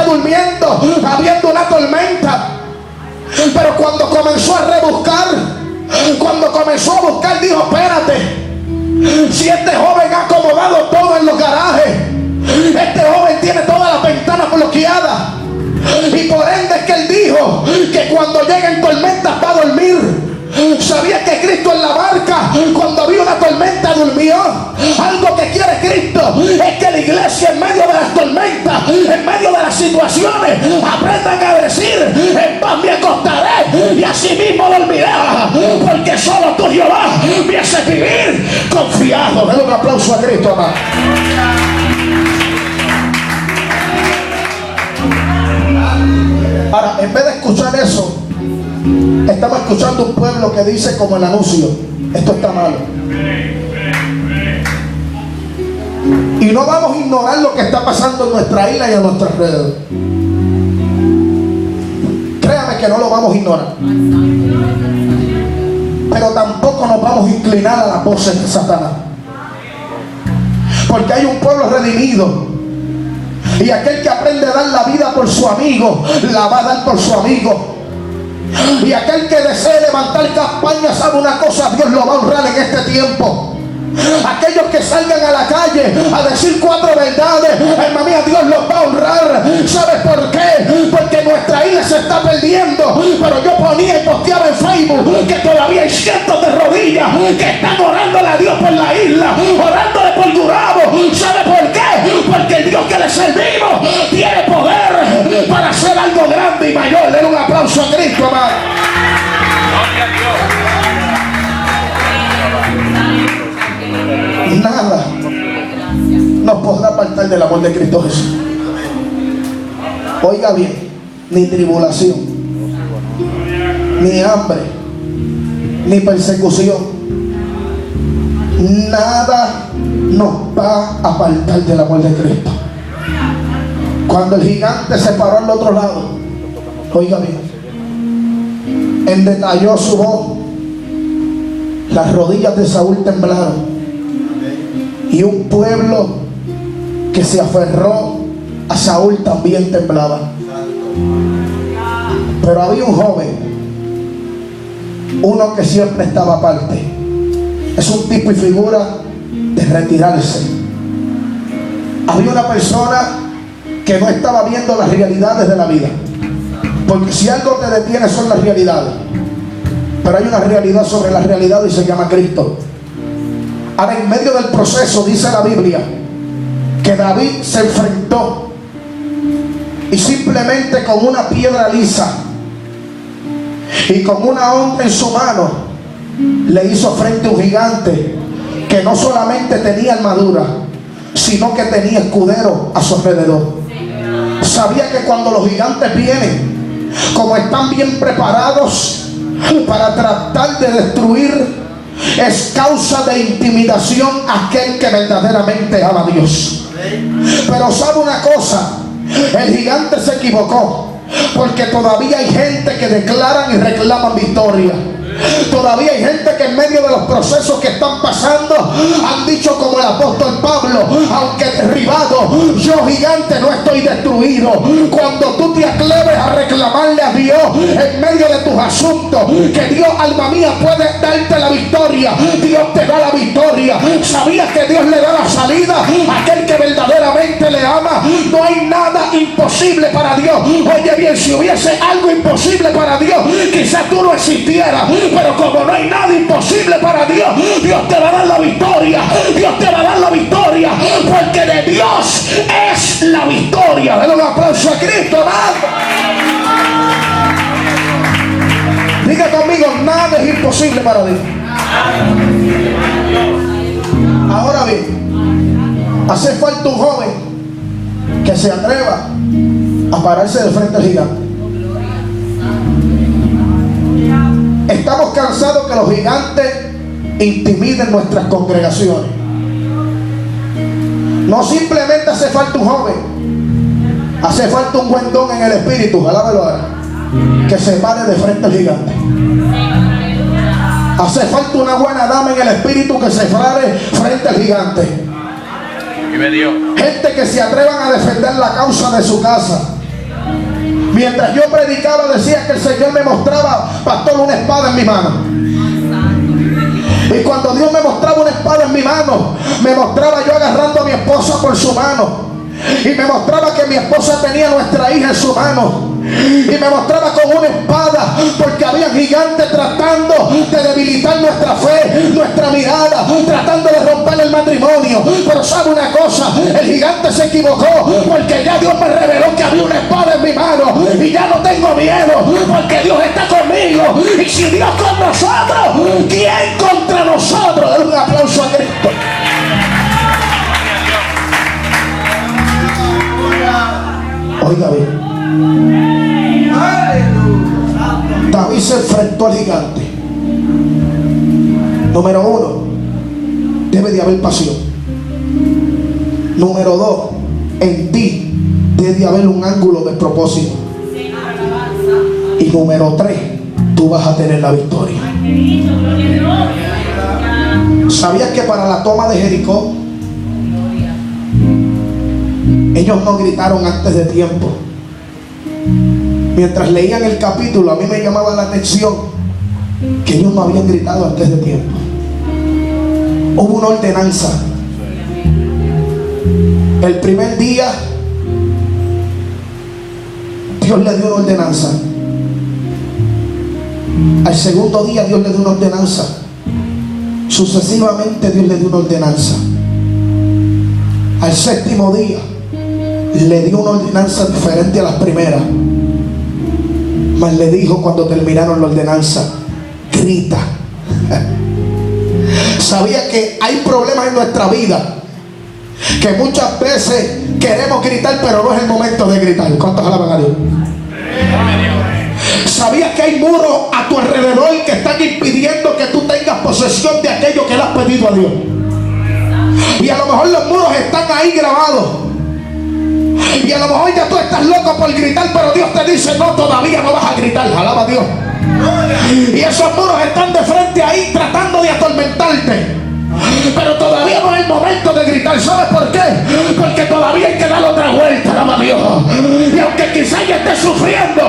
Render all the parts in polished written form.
durmiendo, habiendo una tormenta. Pero cuando comenzó a rebuscar, cuando comenzó a buscar, dijo: espérate, si este joven ha acomodado todo en los garajes, este joven tiene todas las ventanas bloqueadas, y por ende es que él dijo que cuando lleguen tormentas va a dormir. Sabía que Cristo en la barca, cuando vio una tormenta, durmió. Algo que quiere Cristo es que la iglesia, en medio de las tormentas, en medio de las situaciones, aprendan a decir: en paz me acostaré y así mismo dormiré, porque solo tú, Jehová, me haces vivir confiado. Denle un aplauso a Cristo, amado. Ahora, en vez de escuchar eso, estamos escuchando un pueblo que dice como el anuncio: esto está malo. Y no vamos a ignorar lo que está pasando en nuestra isla y a nuestro alrededor. Créame que no lo vamos a ignorar. Pero tampoco nos vamos a inclinar a las voces de Satanás. Porque hay un pueblo redimido. Y aquel que aprende a dar la vida por su amigo, la va a dar por su amigo. Y aquel que desee levantar campañas, sabe una cosa: Dios lo va a honrar en este tiempo. Aquellos que salgan a la calle a decir 4 verdades, hermana mía, Dios los va a honrar. ¿Sabes por qué? Porque nuestra isla se está perdiendo. Pero yo ponía y posteaba en Facebook que todavía hay cientos de rodillas que están orándole a Dios por la isla, orándole por Gurabo. ¿Sabe por qué? Porque el Dios que le servimos tiene poder para hacer algo grande y mayor. Den un aplauso a Cristo, amado. Gloria a Dios. Nada nos podrá apartar del amor de Cristo Jesús. Oiga bien: ni tribulación, ni hambre, ni persecución, nada nos va a apartar del amor de Cristo. Cuando el gigante se paró al otro lado, oiga bien, endetalló su voz, las rodillas de Saúl temblaron. Y un pueblo que se aferró a Saúl también temblaba. Pero había un joven, uno que siempre estaba aparte. Es un tipo y figura de retirarse. Había una persona que no estaba viendo las realidades de la vida. Porque si algo te detiene son las realidades. Pero hay una realidad sobre la realidad y se llama Cristo. Ahora, en medio del proceso, dice la Biblia que David se enfrentó y simplemente con una piedra lisa y con una honra en su mano le hizo frente a un gigante que no solamente tenía armadura, sino que tenía escudero a su alrededor. Sabía que cuando los gigantes vienen, como están bien preparados para tratar de destruir, es causa de intimidación aquel que verdaderamente ama a Dios. Pero sabe una cosa: el gigante se equivocó, porque todavía hay gente que declaran y reclaman victoria. Todavía hay gente que en medio de los procesos que están pasando han dicho como el apóstol Pablo: aunque derribado, yo gigante no estoy destruido. Cuando tú te atreves a reclamarle a Dios en medio de tus asuntos, que Dios, alma mía, puede darte la victoria, Dios te da la victoria. ¿Sabías que Dios le da la salida a aquel que verdaderamente le ama? No hay nada imposible para Dios. Oye bien, si hubiese algo imposible para Dios, quizás tú no existieras. Pero como no hay nada imposible para Dios, Dios te va a dar la victoria. Dios te va a dar la victoria, porque de Dios es la victoria. Denle un aplauso a Cristo, amado. Diga conmigo: nada es imposible para Dios. Ahora bien, hace falta un joven que se atreva a pararse de frente al gigante. Estamos cansados que los gigantes intimiden nuestras congregaciones. No simplemente hace falta un joven, hace falta un buen don en el espíritu, alábalo ahora, que se pare de frente al gigante. Hace falta una buena dama en el espíritu que se pare frente al gigante. Gente que se atrevan a defender la causa de su casa. Mientras yo predicaba, decía que el Señor me mostraba, pastor, una espada en mi mano. Y cuando Dios me mostraba una espada en mi mano, me mostraba yo agarrando a mi esposa por su mano. Y me mostraba que mi esposa tenía nuestra hija en su mano. Y me mostraba con una espada, porque había gigantes tratando de debilitar nuestra fe, nuestra mirada, tratando de romper el matrimonio. Pero sabe una cosa, el gigante se equivocó, porque ya Dios me reveló que había una espada en mi mano. Y ya no tengo miedo, porque Dios está conmigo. Y si Dios con nosotros, ¿quién contra nosotros? Denle un aplauso a Cristo. Oiga bien, David se enfrentó al gigante. Número 1, debe de haber pasión. Número 2, en ti debe de haber un ángulo de propósito. Y número 3, tú vas a tener la victoria. ¿Sabías que para la toma de Jericó ellos no gritaron antes de tiempo? Mientras leían el capítulo, a mí me llamaba la atención que ellos no habían gritado antes de tiempo. Hubo una ordenanza. El primer día Dios le dio una ordenanza. Al segundo día Dios le dio una ordenanza. Sucesivamente Dios le dio una ordenanza. Al séptimo día le dio una ordenanza diferente a las primeras. Mas le dijo cuando terminaron la ordenanza: grita. Sabía que hay problemas en nuestra vida, que muchas veces queremos gritar, pero no es el momento de gritar. ¿Cuántos alaban a Dios? ¿Sabías que hay muros a tu alrededor que están impidiendo que tú tengas posesión de aquello que le has pedido a Dios? Y a lo mejor los muros están ahí grabados. Y a lo mejor ya tú estás loco por gritar, pero Dios te dice: no, todavía no vas a gritar. Alaba a Dios. Y esos muros están de frente ahí tratando de atormentarte, pero todavía no es el momento de gritar. ¿Sabes por qué? Porque todavía hay que dar otra vuelta. Alaba a Dios. Y aunque quizás ya estés sufriendo,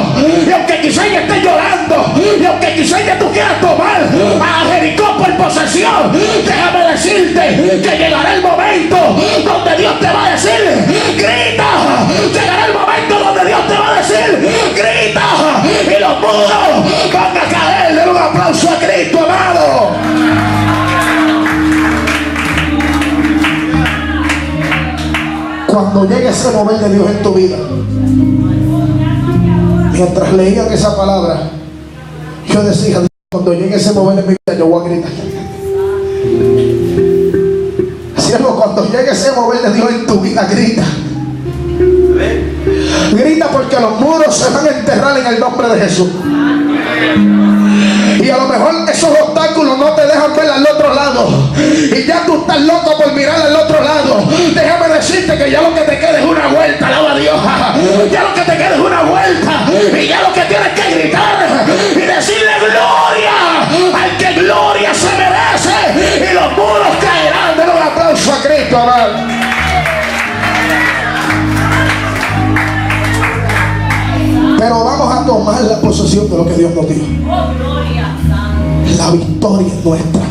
y aunque quizás ya estés llorando, y aunque quizás ya tú quieras tomar a Jericó por posesión, déjame decirte que llegará el momento donde Dios te va a decir: grita. Llegará el momento donde Dios te va a decir: grita. Y los muros van a caer. Den un aplauso a Cristo, amado. Cuando llegue ese mover de Dios en tu vida, mientras leían esa palabra, yo decía: cuando llegue ese mover en mi vida, yo voy a gritar. Cielo, cuando llegue ese mover de Dios en tu vida, grita. Grita, porque los muros se van a enterrar en el nombre de Jesús. Y a lo mejor esos obstáculos no te dejan ver al otro lado, y ya tú estás loco por mirar al otro lado. Déjame decirte que ya lo que te queda es una vuelta. Alaba a Dios. Ya lo que te queda es una vuelta, y ya lo que tienes que gritar y decirle: gloria al que gloria se merece, y los muros caerán. Den un aplauso a Cristo, amado. Pero vamos a tomar la posesión de lo que Dios nos dio. La victoria es nuestra.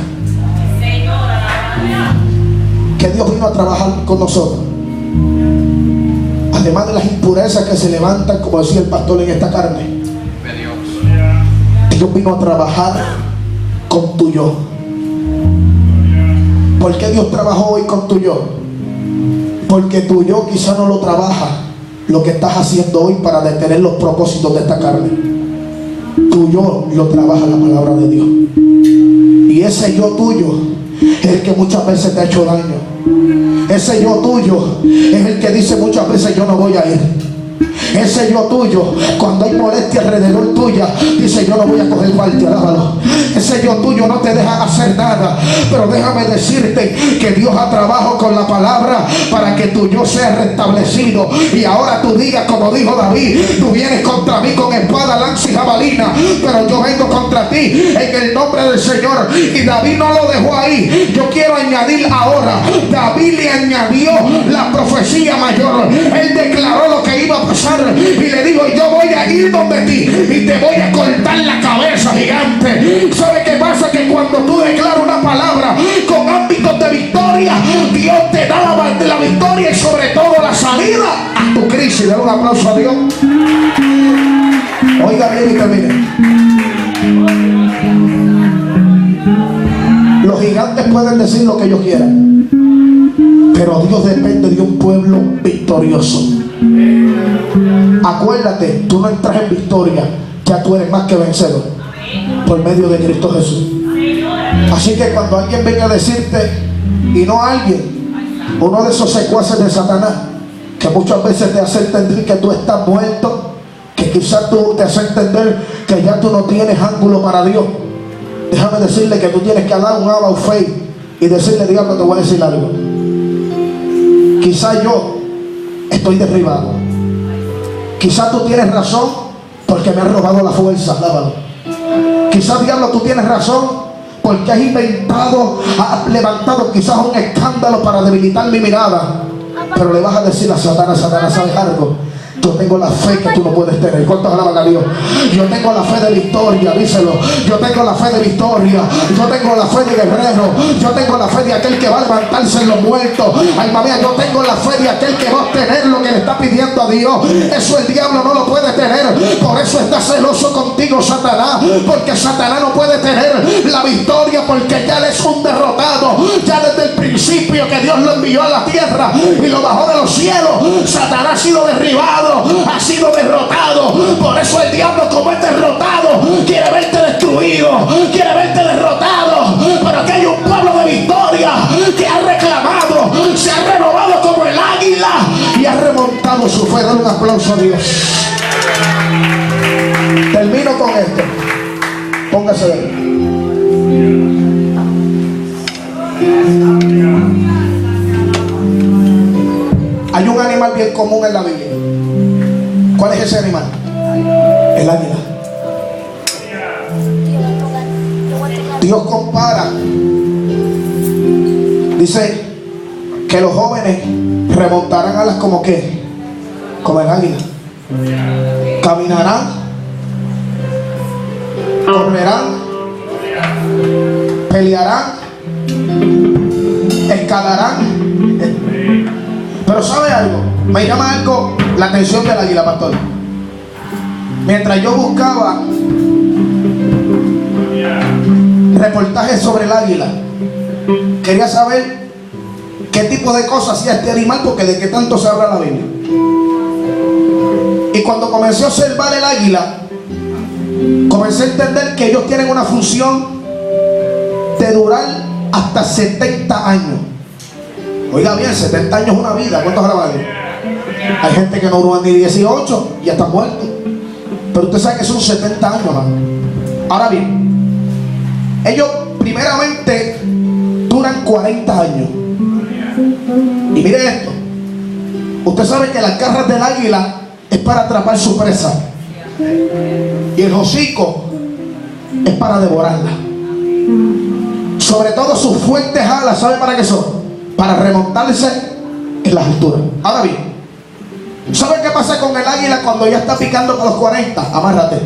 Que Dios vino a trabajar con nosotros. Además de las impurezas que se levantan, como decía el pastor, en esta carne, Dios vino a trabajar con tu yo. ¿Por qué Dios trabajó hoy con tu yo? Porque tu yo quizá no lo trabaja lo que estás haciendo hoy para detener los propósitos de esta carne. Tu yo lo trabaja la palabra de Dios. Y ese yo tuyo es el que muchas veces te ha hecho daño. Ese yo tuyo es el que dice muchas veces: yo no voy a ir. Ese yo tuyo, cuando hay molestia alrededor tuya, dice: yo no voy a coger parte. Alábalo. Ese yo tuyo no te deja hacer nada. Pero déjame decirte que Dios ha trabajado con la palabra para que tu yo sea restablecido. Y ahora tú digas como dijo David: tú vienes contra mí con espada, lanza y jabalina, pero yo vengo contra ti en el nombre del Señor. Y David no lo dejó ahí. Yo quiero añadir ahora, David le añadió la profecía mayor. Él declaró lo que iba a pasar y le dijo: yo voy a ir donde ti y te voy a cortar la cabeza, gigante. ¿Sabe qué pasa? Que cuando tú declaras una palabra con ámbitos de victoria, Dios te da la victoria y sobre todo la salida a tu crisis. Dale un aplauso a Dios. Oiga bien y termine. Los gigantes pueden decir lo que ellos quieran, pero Dios depende de un pueblo victorioso. Acuérdate, tú no entras en victoria, ya tú eres más que vencedor por medio de Cristo Jesús. Así que cuando alguien venga a decirte, y no alguien, uno de esos secuaces de Satanás, que muchas veces te hace entender que tú estás muerto, que quizás tú te hace entender que ya tú no tienes ángulo para Dios, déjame decirle que tú tienes que dar un about faith y decirle: diablo, te voy a decir algo. Quizás yo estoy derribado. Quizás tú tienes razón porque me has robado la fuerza. Alábalo. Quizás, diablo, tú tienes razón porque has inventado, has levantado quizás un escándalo para debilitar mi mirada. Pero le vas a decir a Satanás: Satanás, ¿sabes algo? Yo tengo la fe que tú no puedes tener. ¿Cuántos alaban a Dios? Yo tengo la fe de victoria, díselo. Yo tengo la fe de victoria. Yo tengo la fe de guerrero. Yo tengo la fe de aquel que va a levantarse en los muertos. Alma mía, yo tengo la fe de aquel que va a obtener lo que le está pidiendo a Dios. Eso el diablo no lo puede tener. Por eso está celoso contigo, Satanás. Porque Satanás no puede tener la victoria, porque ya él es un derrotado. Ya desde el principio que Dios lo envió a la tierra y lo bajó de los cielos, Satanás ha sido derribado, ha sido derrotado. Por eso el diablo, como es derrotado, quiere verte destruido, quiere verte derrotado. Pero aquí hay un pueblo de victoria que ha reclamado, se ha renovado como el águila y ha remontado su fe. Dale un aplauso a Dios. Termino con esto. Póngase de pie. Hay un animal bien común en la Biblia. ¿Cuál es ese animal? El águila. Dios compara, dice que los jóvenes remontarán alas como que, como el águila. Caminarán, correrán, pelearán, escalarán. Pero ¿sabe algo? Me llama algo la atención del águila, pastor. Mientras yo buscaba reportajes sobre el águila, quería saber qué tipo de cosas hacía este animal, porque de qué tanto se habla la Biblia. Y cuando comencé a observar el águila, comencé a entender que ellos tienen una función de durar hasta 70 años. Oiga bien, 70 años es una vida. ¿Cuántos grabados? Hay gente que no dura ni 18 y ya está muerto. Pero usted sabe que son 70 años, ¿no? Ahora bien, ellos primeramente duran 40 años. Y mire esto. Usted sabe que las garras del águila es para atrapar su presa. Y el hocico es para devorarla. Sobre todo sus fuertes alas, ¿sabe para qué son? Para remontarse en las alturas. Ahora bien, ¿sabe qué pasa con el águila cuando ya está picando con los 40? Amárrate.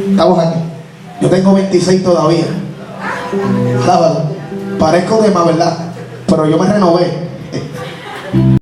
Estamos aquí. Yo tengo 26 todavía. Parezco de más, ¿verdad? Pero yo me renové.